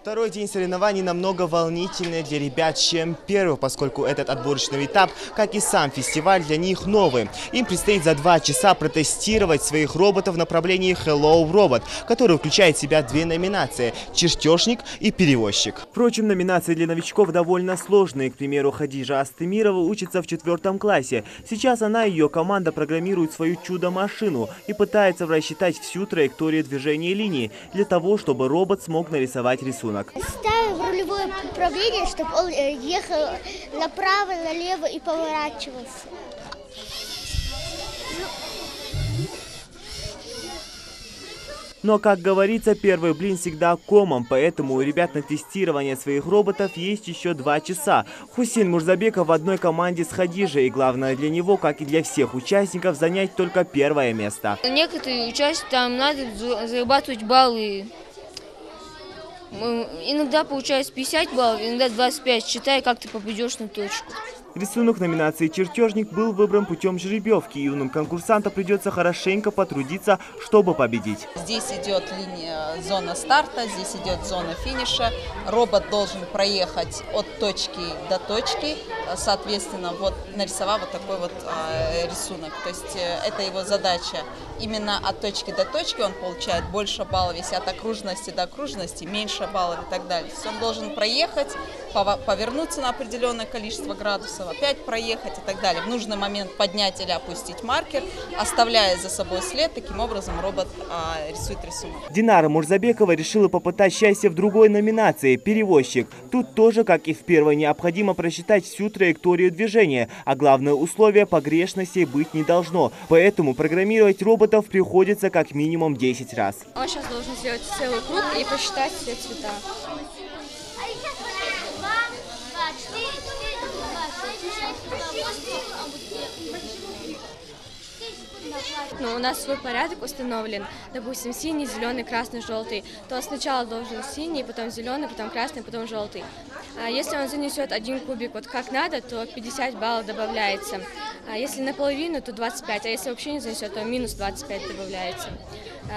Второй день соревнований намного волнительнее для ребят, чем первый, поскольку этот отборочный этап, как и сам фестиваль, для них новый. Им предстоит за 2 часа протестировать своих роботов в направлении Hello Robot, который включает в себя 2 номинации – чертежник и перевозчик. Впрочем, номинации для новичков довольно сложные. К примеру, Хадижа Астемирова учится в 4 классе. Сейчас она и ее команда программируют свою чудо-машину и пытается рассчитать всю траекторию движения линии для того, чтобы робот смог нарисовать рисунок. Ставим рулевое управление, чтобы он ехал направо, налево и поворачивался. Но, как говорится, первый блин всегда комом, поэтому у ребят на тестирование своих роботов есть еще 2 часа. Хусейн Мурзабеков в одной команде с Хадижей, и главное для него, как и для всех участников, занять только 1-е место. Некоторые участники, там надо зарабатывать баллы. Иногда получается 50 баллов, иногда 25, считай, как ты попадешь на точку. Рисунок номинации «Чертежник» был выбран путем жеребьевки. Юным конкурсантам придется хорошенько потрудиться, чтобы победить. Здесь идет линия зона старта, здесь идет зона финиша. Робот должен проехать от точки до точки, соответственно, вот нарисовав вот такой вот рисунок. То есть это его задача. Именно от точки до точки он получает больше баллов, если от окружности до окружности меньше баллов и так далее. То есть он должен проехать, повернуться на определенное количество градусов, опять проехать и так далее. В нужный момент поднять или опустить маркер, оставляя за собой след. Таким образом робот рисует рисунок. Динара Мурзабекова решила попытать счастье в другой номинации – перевозчик. Тут тоже, как и в первой, необходимо просчитать всю траекторию движения, а главное условие – погрешностей быть не должно. Поэтому программировать роботов приходится как минимум 10 раз. Он сейчас должен сделать целый круг и посчитать все цвета. Ну, у нас свой порядок установлен. Допустим, синий, зеленый, красный, желтый. То сначала должен синий, потом зеленый, потом красный, потом желтый. А если он занесет 1 кубик вот как надо, то 50 баллов добавляется. А если наполовину, то 25. А если вообще не занесет, то минус 25 добавляется.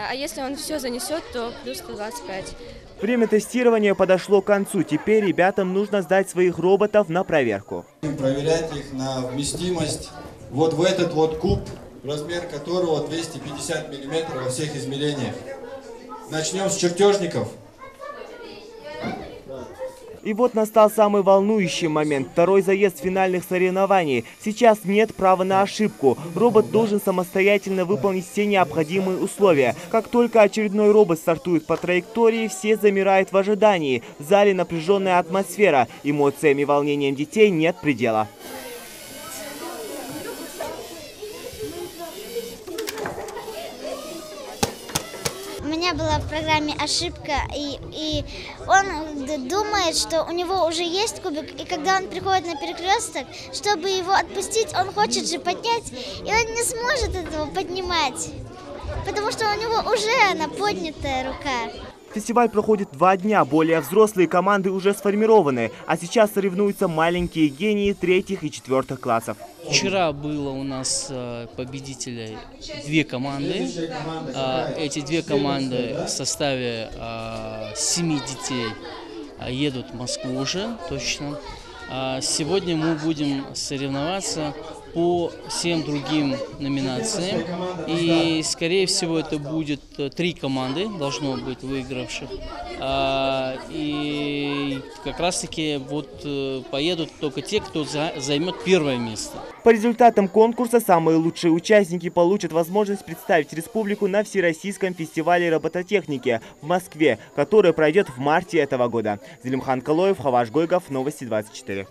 А если он все занесет, то плюс 125. Время тестирования подошло к концу. Теперь ребятам нужно сдать своих роботов на проверку. Проверять их на вместимость вот в этот вот куб, размер которого 250 мм во всех измерениях. Начнем с чертежников. И вот настал самый волнующий момент. Второй заезд финальных соревнований. Сейчас нет права на ошибку. Робот должен самостоятельно выполнить все необходимые условия. Как только очередной робот стартует по траектории, все замирают в ожидании. В зале напряженная атмосфера. Эмоциям и волнениям детей нет предела. У меня была в программе ошибка, и он думает, что у него уже есть кубик, и когда он приходит на перекресток, чтобы его отпустить, он хочет же поднять, и он не сможет этого поднимать, потому что у него уже она поднятая рука. Фестиваль проходит 2 дня, более взрослые команды уже сформированы, а сейчас соревнуются маленькие гении 3-х и 4-х классов. Вчера было у нас победителей 2 команды. Эти 2 команды в составе 7 детей едут в Москву уже, точно. Сегодня мы будем соревноваться по 7 другим номинациям. И, скорее всего, это будет 3 команды, должно быть выигравших. И как раз-таки вот поедут только те, кто займет 1-е место. По результатам конкурса самые лучшие участники получат возможность представить республику на Всероссийском фестивале робототехники в Москве, который пройдет в марте этого года. Зелимхан Калоев, Хаваш Гойгов, Новости 24.